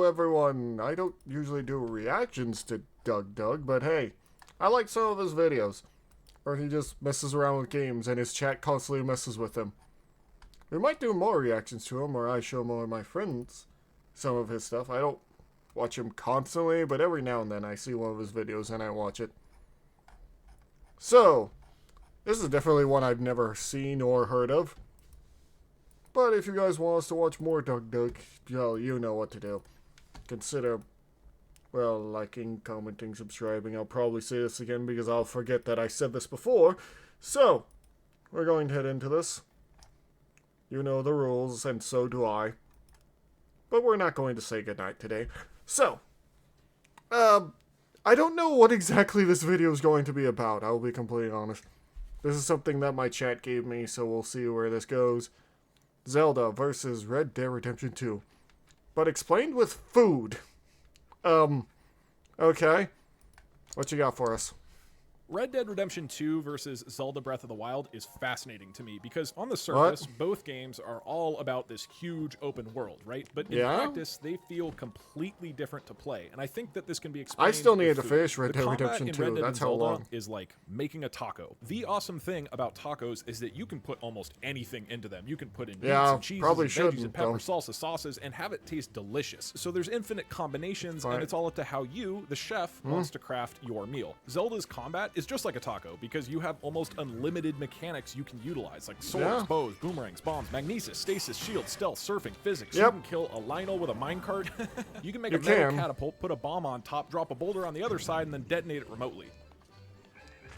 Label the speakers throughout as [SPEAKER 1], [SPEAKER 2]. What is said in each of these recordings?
[SPEAKER 1] everyone. I don't usually do reactions to DougDoug, but hey, I like some of his videos. Or he just messes around with games and his chat constantly messes with him. We might do more reactions to him, or I show more of my friends some of his stuff. I don't watch him constantly, but every now and then I see one of his videos and I watch it. So, this is definitely one I've never seen or heard of. But if you guys want us to watch more DougDoug, well, you know what to do. Consider, well, liking, commenting, subscribing. I'll probably say this again because I'll forget that I said this before. So, we're going to head into this. You know the rules, and so do I. But we're not going to say goodnight today. So, I don't know what exactly this video is going to be about, I'll be completely honest. This is something that my chat gave me, so we'll see where this goes. Zelda versus Red Dead Redemption 2. But explained with food. Okay. What you got for us?
[SPEAKER 2] Red Dead Redemption 2 versus Zelda Breath of the Wild is fascinating to me because on the surface, both games are all about this huge open world, right? But in practice, they feel completely different to play. And I think that this can be explained.
[SPEAKER 1] I still need to finish Red Dead Redemption 2. That's how long.
[SPEAKER 2] Is like making a taco. The awesome thing about tacos is that you can put almost anything into them. You can put in meats and cheeses and veggies and pepper, salsa, sauces, and have it taste delicious. So there's infinite combinations, and it's all up to how you, the chef, wants to craft your meal. Zelda's combat is just like a taco because you have almost unlimited mechanics you can utilize, like swords, bows, boomerangs, bombs, magnesis, stasis, shield, stealth, surfing, physics. You can kill a Lionel with a minecart. You can make a metal catapult, put a bomb on top, drop a boulder on the other side, and then detonate it remotely.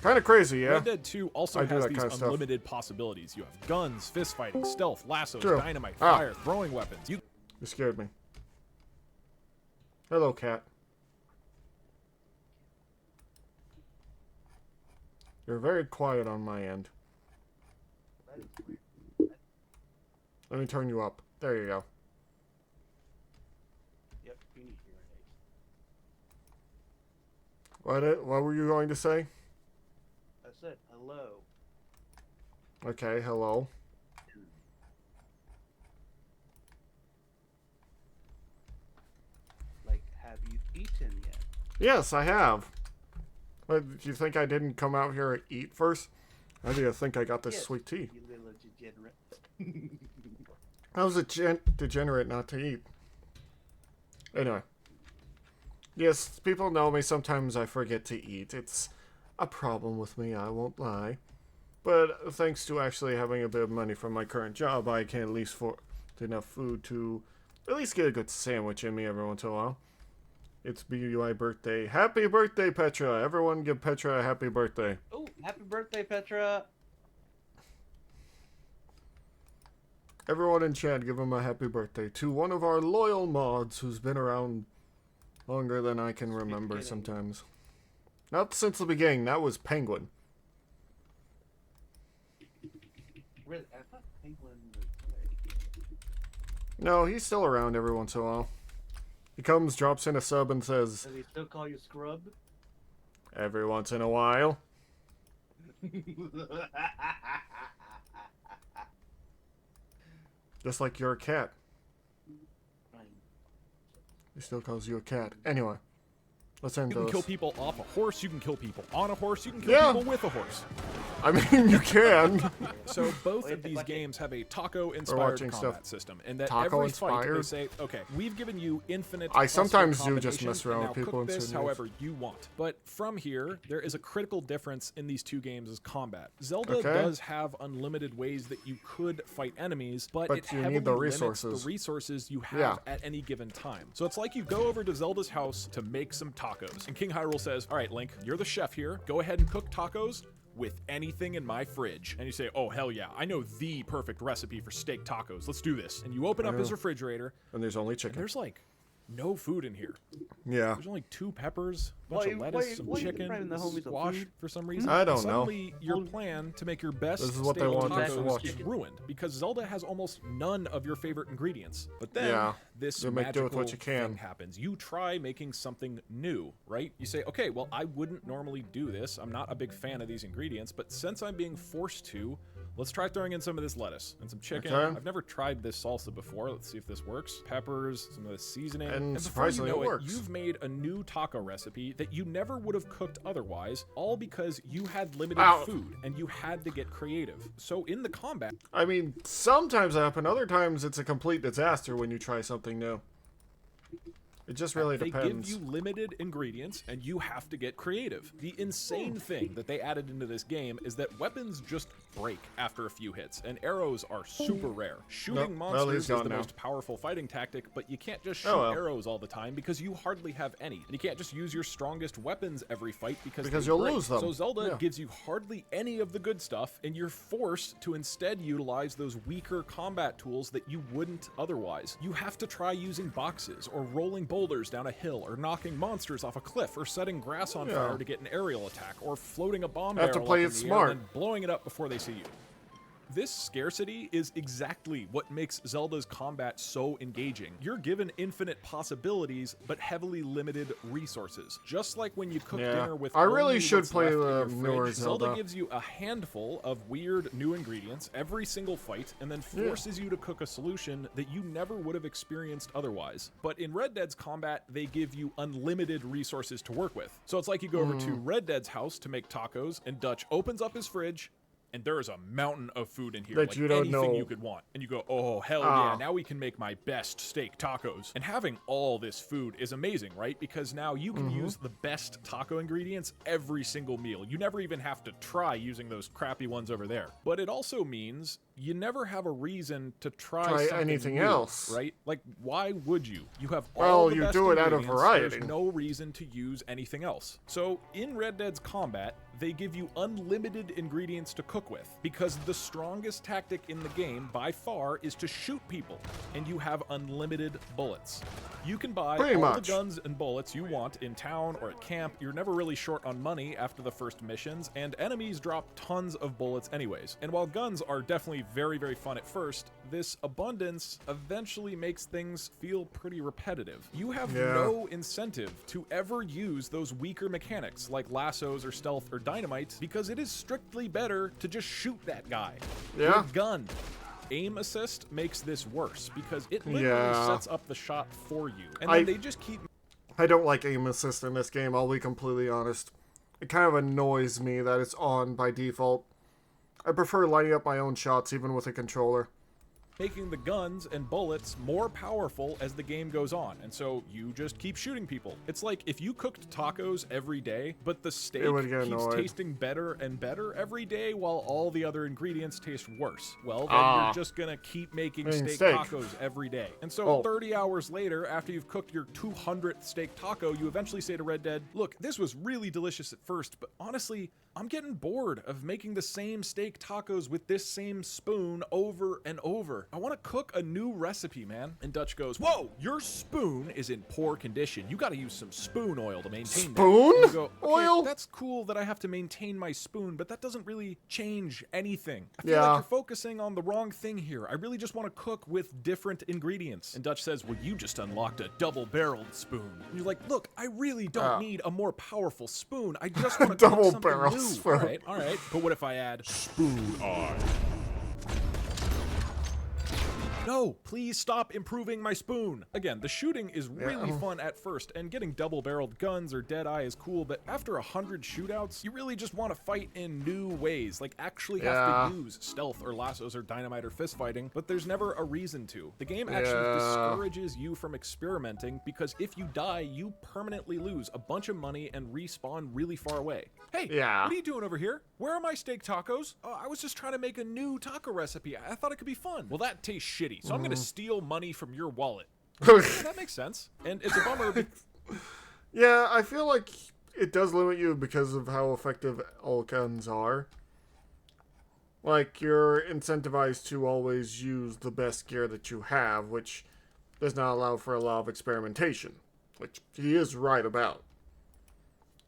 [SPEAKER 1] Kind of crazy, yeah.
[SPEAKER 2] Red Dead 2 also has these unlimited possibilities. You have guns, fist fighting, stealth, lassos, dynamite, fire, throwing weapons. You
[SPEAKER 1] scared me. Hello, cat. You're very quiet on my end. Let me turn you up. There you go.
[SPEAKER 3] Yep, you need hearing aids.
[SPEAKER 1] What were you going to say?
[SPEAKER 3] I said hello.
[SPEAKER 1] Okay, hello.
[SPEAKER 3] Like, have you eaten yet?
[SPEAKER 1] Yes, I have. What, do you think I didn't come out here and eat first? How do you think I got this sweet tea?
[SPEAKER 3] You little degenerate.
[SPEAKER 1] How's it degenerate not to eat? Anyway. Yes, people know me. Sometimes I forget to eat. It's a problem with me, I won't lie. But thanks to actually having a bit of money from my current job, I can at least afford enough food to at least get a good sandwich in me every once in a while. It's BUI birthday. Happy birthday, Petra! Everyone give Petra a happy birthday.
[SPEAKER 3] Oh, happy birthday, Petra!
[SPEAKER 1] Everyone in chat, give him a happy birthday to one of our loyal mods who's been around longer than I can remember sometimes. Not since the beginning, that was Penguin.
[SPEAKER 3] Really? I thought Penguin was...
[SPEAKER 1] No, he's still around every once in a while. He comes, drops in a sub, and says...
[SPEAKER 3] Does he still call you Scrub?
[SPEAKER 1] Every once in a while. Just like you're a cat. He still calls you a cat. Anyway. Let's end
[SPEAKER 2] You can
[SPEAKER 1] those.
[SPEAKER 2] kill people off a horse, you can kill people on a horse, you can kill people with a horse.
[SPEAKER 1] I mean, you can.
[SPEAKER 2] So both of these games have a taco-inspired combat system, and that every fight they say, okay, we've given you infinite.
[SPEAKER 1] I sometimes do just mess around with people
[SPEAKER 2] and this however you want. But from here, there is a critical difference in these two games as combat. Zelda does have unlimited ways that you could fight enemies, but it heavily
[SPEAKER 1] need the
[SPEAKER 2] limits
[SPEAKER 1] resources.
[SPEAKER 2] the resources you have at any given time. So it's like you go over to Zelda's house to make some tacos, and King Hyrule says, all right, Link, you're the chef here. Go ahead and cook tacos with anything in my fridge. And you say, oh, hell yeah, I know the perfect recipe for steak tacos. Let's do this. And you open up his refrigerator.
[SPEAKER 1] And there's only chicken.
[SPEAKER 2] And there's like no food in here.
[SPEAKER 1] Yeah.
[SPEAKER 2] There's only 2 peppers, a bunch of lettuce, some chicken, squash for some reason.
[SPEAKER 1] I don't
[SPEAKER 2] Suddenly, your plan to make your best
[SPEAKER 1] This is what they
[SPEAKER 2] steak
[SPEAKER 1] want us to
[SPEAKER 2] tacos
[SPEAKER 1] watch.
[SPEAKER 2] is ruined because Zelda has almost none of your favorite ingredients. But then this magical thing happens. You try making something new, right? You say, okay, well, I wouldn't normally do this. I'm not a big fan of these ingredients, but since I'm being forced to, Let's try throwing in some of this lettuce and some chicken.
[SPEAKER 1] Okay.
[SPEAKER 2] I've never tried this salsa before. Let's see if this works. Peppers, some of the seasoning.
[SPEAKER 1] And surprisingly,
[SPEAKER 2] before you know
[SPEAKER 1] it works.
[SPEAKER 2] You've made a new taco recipe that you never would have cooked otherwise, all because you had limited food and you had to get creative. So in the combat...
[SPEAKER 1] I mean, sometimes that happens. Other times it's a complete disaster when you try something new. It just really depends.
[SPEAKER 2] They give you limited ingredients, and you have to get creative. The insane thing that they added into this game is that weapons just break after a few hits, and arrows are super rare. Shooting monsters is the most powerful fighting tactic, but you can't just shoot arrows all the time because you hardly have any. And you can't just use your strongest weapons every fight because
[SPEAKER 1] you'll lose them.
[SPEAKER 2] So Zelda gives you hardly any of the good stuff, and you're forced to instead utilize those weaker combat tools that you wouldn't otherwise. You have to try using boxes, or rolling boulders down a hill, or knocking monsters off a cliff, or setting grass on fire to get an aerial attack, or floating a bomb barrel up in the air and blowing it up before they see you. This scarcity is exactly what makes Zelda's combat so engaging. You're given infinite possibilities, but heavily limited resources. Just like when you cook dinner with
[SPEAKER 1] I really should play the newer
[SPEAKER 2] Zelda gives you a handful of weird new ingredients every single fight, and then forces you to cook a solution that you never would have experienced otherwise. But in Red Dead's combat, they give you unlimited resources to work with. So it's like you go over to Red Dead's house to make tacos, and Dutch opens up his fridge, and there is a mountain of food in here,
[SPEAKER 1] that
[SPEAKER 2] like
[SPEAKER 1] you don't
[SPEAKER 2] anything
[SPEAKER 1] know.
[SPEAKER 2] You could want. And you go, oh, hell yeah, now we can make my best steak tacos. And having all this food is amazing, right? Because now you can use the best taco ingredients every single meal. You never even have to try using those crappy ones over there. But it also means you never have a reason to try
[SPEAKER 1] anything
[SPEAKER 2] new,
[SPEAKER 1] else,
[SPEAKER 2] right? Like, why would you? You have all the best
[SPEAKER 1] do it out of
[SPEAKER 2] ingredients.
[SPEAKER 1] variety.
[SPEAKER 2] There's no reason to use anything else. So in Red Dead's combat, they give you unlimited ingredients to cook with, because the strongest tactic in the game by far is to shoot people, and you have unlimited bullets. You can buy all the guns and bullets you want in town or at camp. You're never really short on money after the first missions, and enemies drop tons of bullets anyways. And while guns are definitely very, very fun at first, this abundance eventually makes things feel pretty repetitive. You have no incentive to ever use those weaker mechanics like lassos or stealth or dynamite, because it is strictly better to just shoot that guy. Your gun. Aim assist makes this worse because it literally sets up the shot for you. And then they just keep...
[SPEAKER 1] I don't like aim assist in this game, I'll be completely honest. It kind of annoys me that it's on by default. I prefer lining up my own shots even with a controller.
[SPEAKER 2] Making the guns and bullets more powerful as the game goes on, and so you just keep shooting people. It's like if you cooked tacos every day, but the steak keeps tasting better and better every day while all the other ingredients taste worse. Well, then you're just gonna keep making steak tacos every day. And so 30 hours later, after you've cooked your 200th steak taco, you eventually say to Red Dead, look, this was really delicious at first, but honestly, I'm getting bored of making the same steak tacos with this same spoon over and over. I want to cook a new recipe, man. And Dutch goes, whoa, your spoon is in poor condition. You got to use some spoon oil to maintain that.
[SPEAKER 1] Spoon
[SPEAKER 2] go,
[SPEAKER 1] oil?
[SPEAKER 2] That's cool that I have to maintain my spoon, but that doesn't really change anything. I feel like you're focusing on the wrong thing here. I really just want to cook with different ingredients. And Dutch says, well, you just unlocked a double-barreled spoon. And you're like, look, I really don't need a more powerful spoon. I just want to cook something new. All right. But what if I add spoon eye? No, please stop improving my spoon. Again, the shooting is really fun at first, and getting double-barreled guns or Deadeye is cool, but after 100 shootouts, you really just want to fight in new ways, like actually have to use stealth or lassos or dynamite or fist fighting, but there's never a reason to. The game actually discourages you from experimenting, because if you die, you permanently lose a bunch of money and respawn really far away. Hey, what are you doing over here? Where are my steak tacos? I was just trying to make a new taco recipe. I thought it could be fun. Well, that tastes shitty, so I'm going to steal money from your wallet. That makes sense. And it's a bummer.
[SPEAKER 1] Yeah, I feel like it does limit you because of how effective all guns are. Like, you're incentivized to always use the best gear that you have, which does not allow for a lot of experimentation, which he is right about.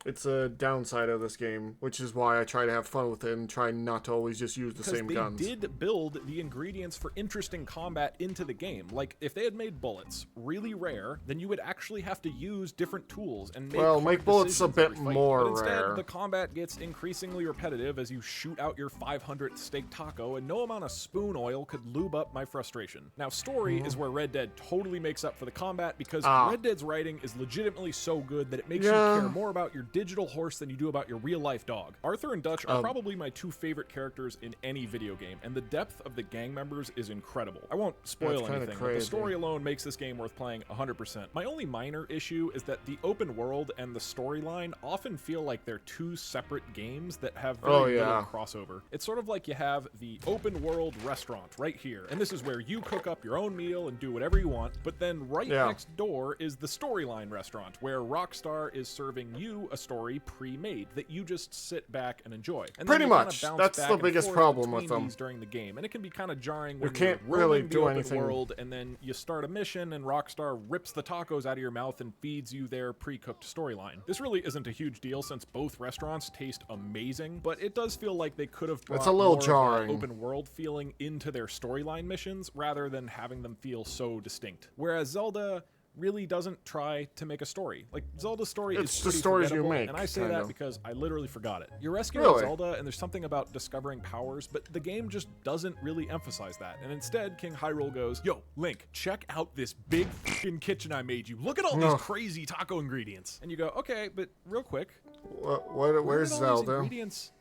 [SPEAKER 1] It's a downside of this game, which is why I try to have fun with it and try not to always just use the same guns.
[SPEAKER 2] Because they did build the ingredients for interesting combat into the game. Like, if they had made bullets really rare, then you would actually have to use different tools and
[SPEAKER 1] make bullets a bit more
[SPEAKER 2] instead,
[SPEAKER 1] rare.
[SPEAKER 2] The combat gets increasingly repetitive as you shoot out your 500th steak taco, and no amount of spoon oil could lube up my frustration. Now, story is where Red Dead totally makes up for the combat, because Red Dead's writing is legitimately so good that it makes you care more about your digital horse than you do about your real-life dog. Arthur and Dutch are probably my two favorite characters in any video game, and the depth of the gang members is incredible. I won't spoil anything, but the story alone makes this game worth playing 100%. My only minor issue is that the open world and the storyline often feel like they're two separate games that have very little crossover. It's sort of like you have the open world restaurant right here, and this is where you cook up your own meal and do whatever you want, but then next door is the storyline restaurant, where Rockstar is serving you a story pre-made that you just sit back and enjoy. And
[SPEAKER 1] pretty much. That's the biggest problem with them
[SPEAKER 2] during the game, and it can be kind of jarring when
[SPEAKER 1] you can't really do
[SPEAKER 2] open
[SPEAKER 1] anything.
[SPEAKER 2] World, and then you start a mission, and Rockstar rips the tacos out of your mouth and feeds you their pre-cooked storyline. This really isn't a huge deal since both restaurants taste amazing, but it does feel like they could have brought
[SPEAKER 1] it's a little
[SPEAKER 2] more
[SPEAKER 1] jarring.
[SPEAKER 2] Of that open world feeling into their storyline missions rather than having them feel so distinct. Whereas Zelda really doesn't try to make a story. Like, Zelda's story is pretty
[SPEAKER 1] stories you
[SPEAKER 2] forgettable,
[SPEAKER 1] make,
[SPEAKER 2] and I say that because I literally forgot it. You're rescuing Zelda, and there's something about discovering powers, but the game just doesn't really emphasize that. And instead, King Hyrule goes, "Yo, Link, check out this big f***ing kitchen I made you. Look at all these crazy taco ingredients." And you go, "Okay, but real quick,
[SPEAKER 1] where's
[SPEAKER 2] Zelda?
[SPEAKER 1] Zelda?
[SPEAKER 2] These ingredients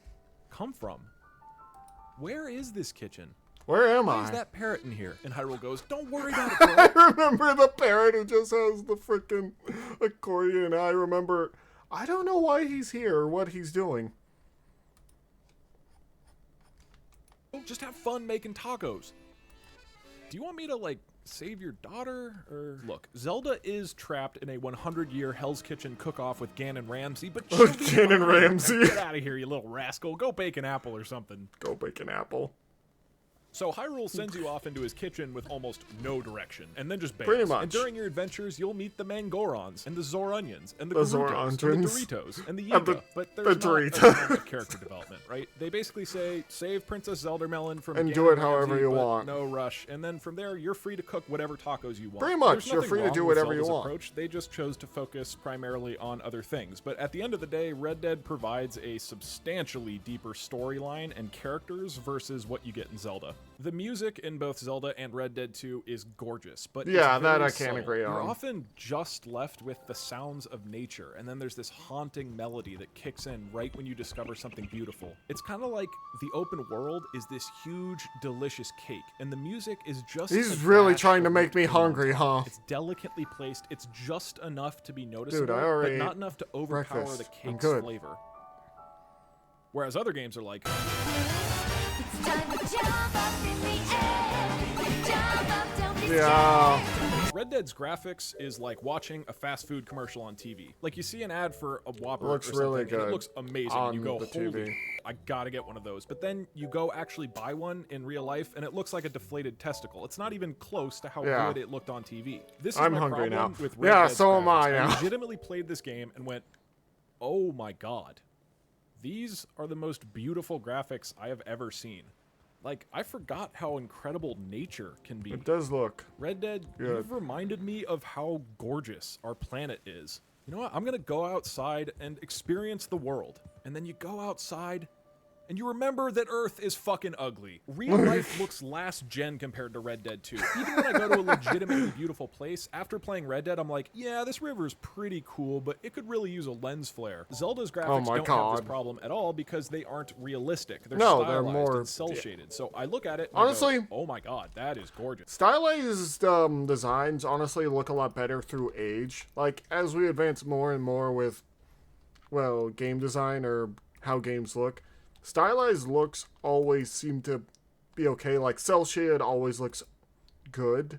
[SPEAKER 2] come from? Where is this kitchen?
[SPEAKER 1] Where am I?
[SPEAKER 2] Why is that parrot in here?" And Hyrule goes, "Don't worry about it, bro."
[SPEAKER 1] I remember the parrot who just has the freaking accordion. I remember. I don't know why he's here or what he's doing.
[SPEAKER 2] Just have fun making tacos. Do you want me to, like, save your daughter? Or look, Zelda is trapped in a 100-year Hell's Kitchen cook-off with Ganon Ramsay, but
[SPEAKER 1] Ganon Ramsay.
[SPEAKER 2] Get out of here, you little rascal. Go bake an apple or something.
[SPEAKER 1] Go bake an apple.
[SPEAKER 2] So Hyrule sends you off into his kitchen with almost no direction, and then just bails.
[SPEAKER 1] Pretty much.
[SPEAKER 2] And during your adventures, you'll meet the Mangorons, and the Zoronions, and the Gerudos, and the Doritos, and the Yiga. But there's not a ton of character development, right? They basically say, save Princess Zelda Melon from
[SPEAKER 1] and
[SPEAKER 2] Ganon
[SPEAKER 1] do it however
[SPEAKER 2] Ramsay,
[SPEAKER 1] you
[SPEAKER 2] but
[SPEAKER 1] want.
[SPEAKER 2] no rush. And then from there, you're free to cook whatever tacos you want.
[SPEAKER 1] Pretty much,
[SPEAKER 2] There's
[SPEAKER 1] you're free to do whatever you want.
[SPEAKER 2] Approach. They just chose to focus primarily on other things. But at the end of the day, Red Dead provides a substantially deeper storyline and characters versus what you get in Zelda. The music in both Zelda and Red Dead 2 is gorgeous, but
[SPEAKER 1] yeah,
[SPEAKER 2] it's
[SPEAKER 1] that
[SPEAKER 2] very
[SPEAKER 1] I can't
[SPEAKER 2] subtle.
[SPEAKER 1] agree on.
[SPEAKER 2] You're often just left with the sounds of nature, and then there's this haunting melody that kicks in right when you discover something beautiful. It's kind of like the open world is this huge, delicious cake, and the music is just
[SPEAKER 1] He's really trying to make me hungry, huh?
[SPEAKER 2] It's delicately placed. It's just enough to be noticeable,
[SPEAKER 1] Dude, I already
[SPEAKER 2] but not enough to overpower
[SPEAKER 1] breakfast.
[SPEAKER 2] the
[SPEAKER 1] I'm
[SPEAKER 2] cake's
[SPEAKER 1] good.
[SPEAKER 2] flavor. Whereas other games are like,
[SPEAKER 4] It's time to jump up in the air. Jump up, don't be
[SPEAKER 1] Yeah.
[SPEAKER 2] Red Dead's graphics is like watching a fast food commercial on TV. Like, you see an ad for a Whopper
[SPEAKER 1] Looks
[SPEAKER 2] or something,
[SPEAKER 1] really
[SPEAKER 2] and
[SPEAKER 1] good
[SPEAKER 2] it looks amazing,
[SPEAKER 1] on
[SPEAKER 2] and you go,
[SPEAKER 1] the
[SPEAKER 2] holy,
[SPEAKER 1] TV.
[SPEAKER 2] I gotta get one of those. But then you go actually buy one in real life, and it looks like a deflated testicle. It's not even close to how
[SPEAKER 1] Yeah.
[SPEAKER 2] good it looked on TV. This is
[SPEAKER 1] I'm
[SPEAKER 2] my
[SPEAKER 1] hungry
[SPEAKER 2] problem
[SPEAKER 1] now.
[SPEAKER 2] with Red
[SPEAKER 1] Yeah,
[SPEAKER 2] Dead's
[SPEAKER 1] so am
[SPEAKER 2] graphics.
[SPEAKER 1] I now.
[SPEAKER 2] legitimately played this game and went, oh my god. These are the most beautiful graphics I have ever seen. Like, I forgot how incredible nature can be.
[SPEAKER 1] It does look.
[SPEAKER 2] Red Dead,
[SPEAKER 1] Good.
[SPEAKER 2] you've reminded me of how gorgeous our planet is. You know what? I'm going to go outside and experience the world. And then you go outside and you remember that Earth is fucking ugly. Real life looks last gen compared to Red Dead 2. Even when I go to a legitimately beautiful place, after playing Red Dead, I'm like, yeah, this river is pretty cool, but it could really use a lens flare. Zelda's graphics don't have this problem at all because they aren't realistic. They're
[SPEAKER 1] No,
[SPEAKER 2] stylized
[SPEAKER 1] they're more-
[SPEAKER 2] and cel-shaded. So I look at it and
[SPEAKER 1] Honestly-
[SPEAKER 2] I go, oh my god, that is gorgeous.
[SPEAKER 1] Stylized designs honestly look a lot better through age. Like, as we advance more and more with, well, game design or how games look, stylized looks always seem to be okay. Like, cel shaded always looks good.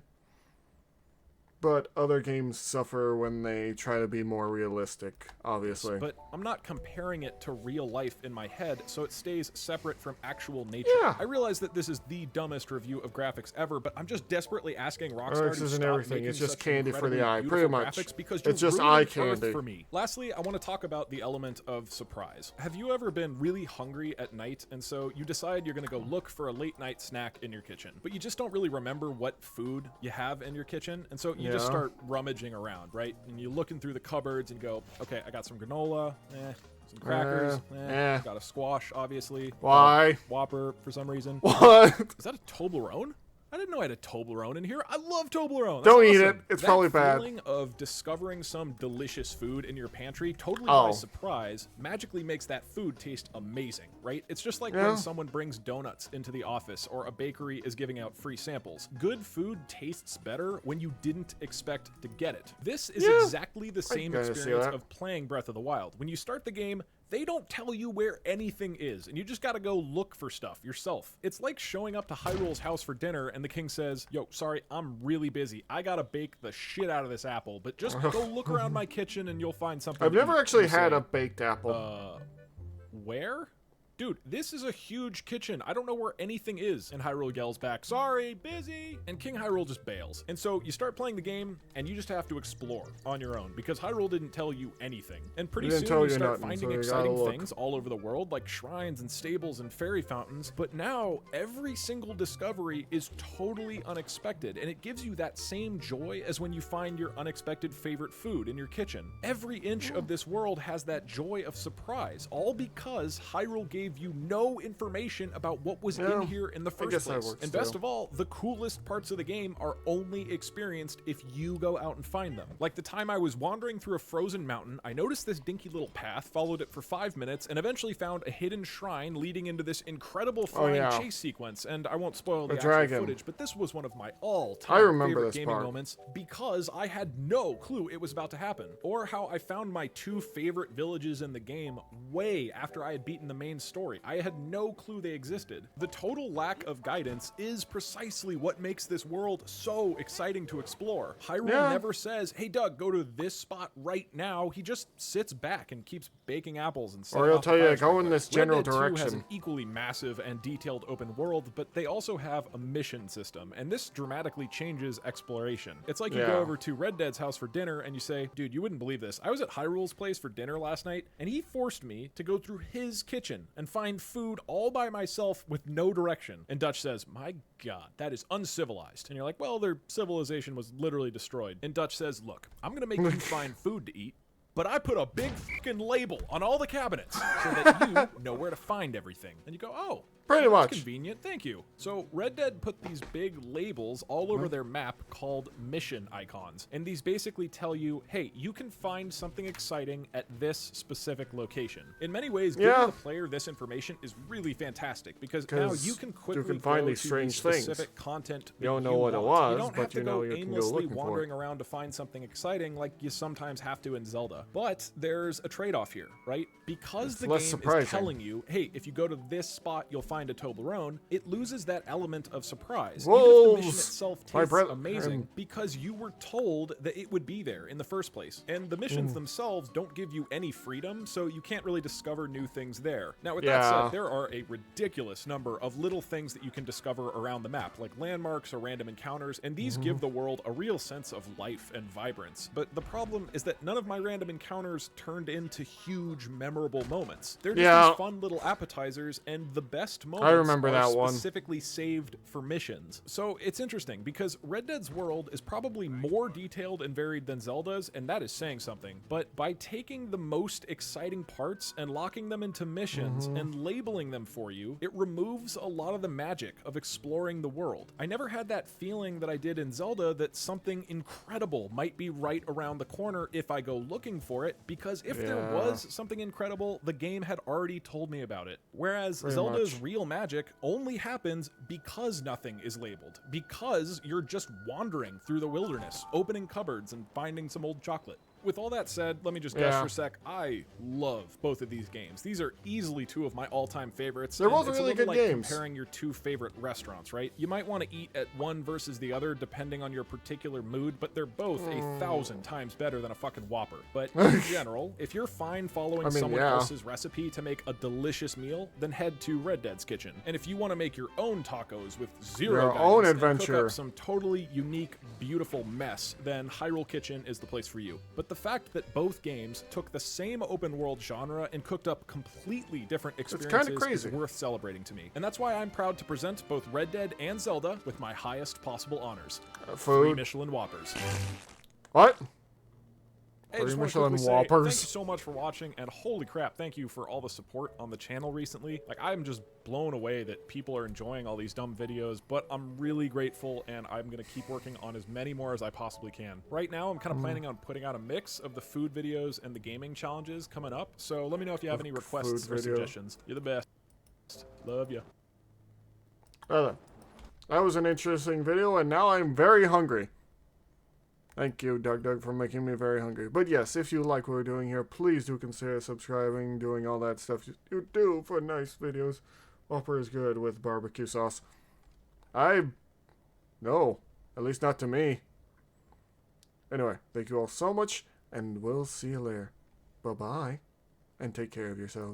[SPEAKER 1] but other games suffer when they try to be more realistic, obviously.
[SPEAKER 2] But I'm not comparing it to real life in my head, so it stays separate from actual nature.
[SPEAKER 1] Yeah.
[SPEAKER 2] I realize that this is the dumbest review of graphics ever, but I'm just desperately asking Rockstar
[SPEAKER 1] This
[SPEAKER 2] to
[SPEAKER 1] isn't
[SPEAKER 2] stop
[SPEAKER 1] everything.
[SPEAKER 2] making
[SPEAKER 1] It's just
[SPEAKER 2] such
[SPEAKER 1] candy for the
[SPEAKER 2] incredibly
[SPEAKER 1] eye,
[SPEAKER 2] beautiful
[SPEAKER 1] pretty much.
[SPEAKER 2] graphics because
[SPEAKER 1] It's
[SPEAKER 2] you're
[SPEAKER 1] just
[SPEAKER 2] ruining
[SPEAKER 1] eye
[SPEAKER 2] Earth
[SPEAKER 1] candy.
[SPEAKER 2] for me. Lastly, I want to talk about the element of surprise. Have you ever been really hungry at night, and so you decide you're going to go look for a late night snack in your kitchen, but you just don't really remember what food you have in your kitchen, and so you just start rummaging around, right? And you're looking through the cupboards and go, okay, I got some granola, some crackers, got a squash, obviously.
[SPEAKER 1] Why?
[SPEAKER 2] Whopper, for some reason.
[SPEAKER 1] What?
[SPEAKER 2] Is that a Toblerone? I didn't know I had a Toblerone in here. I love Toblerone. That's
[SPEAKER 1] Don't eat
[SPEAKER 2] awesome.
[SPEAKER 1] it. It's
[SPEAKER 2] that
[SPEAKER 1] probably bad.
[SPEAKER 2] feeling of discovering some delicious food in your pantry, totally by surprise, magically makes that food taste amazing, right? It's just like when someone brings donuts into the office or a bakery is giving out free samples. Good food tastes better when you didn't expect to get it. This is exactly the same experience of playing Breath of the Wild. When you start the game, they don't tell you where anything is, and you just gotta go look for stuff yourself. It's like showing up to Hyrule's house for dinner, and the king says, yo, sorry, I'm really busy. I gotta bake the shit out of this apple, but just go look around my kitchen and you'll find something.
[SPEAKER 1] I've never actually had a baked apple.
[SPEAKER 2] Where? Dude, this is a huge kitchen. I don't know where anything is. And Hyrule yells back, sorry, busy. And King Hyrule just bails. And so you start playing the game and you just have to explore on your own because Hyrule didn't tell you anything. And pretty soon you start finding exciting things all over the world, like shrines and stables and fairy fountains. But now every single discovery is totally unexpected. And it gives you that same joy as when you find your unexpected favorite food in your kitchen. Every inch of this world has that joy of surprise, all because Hyrule gave you no information about what was in here in the first place. And best of all, the coolest parts of the game are only experienced if you go out and find them. Like the time I was wandering through a frozen mountain, I noticed this dinky little path, followed it for 5 minutes, and eventually found a hidden shrine leading into this incredible flying chase sequence. And I won't spoil the actual footage, but this was one of my all-time favorite gaming moments because I had no clue it was about to happen. Or how I found my 2 favorite villages in the game way after I had beaten the main story. I had no clue they existed. The total lack of guidance is precisely what makes this world so exciting to explore. Hyrule never says, hey Doug, go to this spot right now. He just sits back and keeps baking apples and
[SPEAKER 1] or he'll tell you, go in this general
[SPEAKER 2] Red Dead 2
[SPEAKER 1] direction.
[SPEAKER 2] has an equally massive and detailed open world, but they also have a mission system, and this dramatically changes exploration. It's like you go over to Red Dead's house for dinner and you say, dude, you wouldn't believe this. I was at Hyrule's place for dinner last night, and he forced me to go through his kitchen and find food all by myself with no direction. And Dutch says, my God, that is uncivilized. And you're like, well, their civilization was literally destroyed. And Dutch says, look, I'm gonna make you find food to eat, but I put a big fucking label on all the cabinets so that you know where to find everything. And you go, oh,
[SPEAKER 1] pretty much
[SPEAKER 2] convenient, thank you. So Red Dead put these big labels all over their map called mission icons. And these basically tell you, hey, you can find something exciting at this specific location. In many ways, giving the player this information is really fantastic because now you can quickly
[SPEAKER 1] find
[SPEAKER 2] go
[SPEAKER 1] these
[SPEAKER 2] to
[SPEAKER 1] strange
[SPEAKER 2] specific
[SPEAKER 1] things.
[SPEAKER 2] content
[SPEAKER 1] You don't know what it was, but you know you can go
[SPEAKER 2] aimlessly
[SPEAKER 1] looking for it.
[SPEAKER 2] wandering around to find something exciting like you sometimes have to in Zelda. But there's a trade-off here, right? Because the game is telling you, hey, if you go to this spot, you'll find a Toblerone, it loses that element of surprise. Even if the mission itself tastes amazing, because you were told that it would be there in the first place. And the missions themselves don't give you any freedom, so you can't really discover new things there. Now, with that said, there are a ridiculous number of little things that you can discover around the map, like landmarks or random encounters, and these give the world a real sense of life and vibrance. But the problem is that none of my random encounters turned into huge, memorable moments. They're just these fun little appetizers, and the best moments are specifically saved for missions. So it's interesting because Red Dead's world is probably more detailed and varied than Zelda's, and that is saying something. But by taking the most exciting parts and locking them into missions and labeling them for you, it removes a lot of the magic of exploring the world. I never had that feeling that I did in Zelda that something incredible might be right around the corner if I go looking for it, because if there was something incredible, the game had already told me about it. Whereas Zelda's real magic only happens because nothing is labeled, because you're just wandering through the wilderness, opening cupboards and finding some old chocolate. With all that said, let me just gush for a sec. I love both of these games. These are easily two of my all-time favorites.
[SPEAKER 1] They're both
[SPEAKER 2] it's
[SPEAKER 1] really
[SPEAKER 2] a little
[SPEAKER 1] good
[SPEAKER 2] like
[SPEAKER 1] games.
[SPEAKER 2] Comparing your two favorite restaurants, right? You might want to eat at one versus the other depending on your particular mood, but they're both 1,000 times better than a fucking Whopper. But in general, if you're fine following someone else's recipe to make a delicious meal, then head to Red Dead's Kitchen. And if you want to make your own tacos with zero guidance and cook up some totally unique, beautiful mess, then Hyrule Kitchen is the place for you. But the fact that both games took the same open world genre and cooked up completely different experiences is worth celebrating to me. And that's why I'm proud to present both Red Dead and Zelda with my highest possible honors. 3 Michelin Whoppers.
[SPEAKER 1] What?
[SPEAKER 2] Hey, just want to quickly say, thank you so much for watching, and holy crap, thank you for all the support on the channel recently. Like, I'm just blown away that people are enjoying all these dumb videos, but I'm really grateful, and I'm going to keep working on as many more as I possibly can. Right now, I'm kind of planning on putting out a mix of the food videos and the gaming challenges coming up, so let me know if you have any requests or suggestions. You're the best. Love ya.
[SPEAKER 1] That was an interesting video, and now I'm very hungry. Thank you, DougDoug, for making me very hungry. But yes, if you like what we're doing here, please do consider subscribing, doing all that stuff you do for nice videos. Whopper is good with barbecue sauce. No, at least not to me. Anyway, thank you all so much, and we'll see you later. Bye-bye, and take care of yourselves.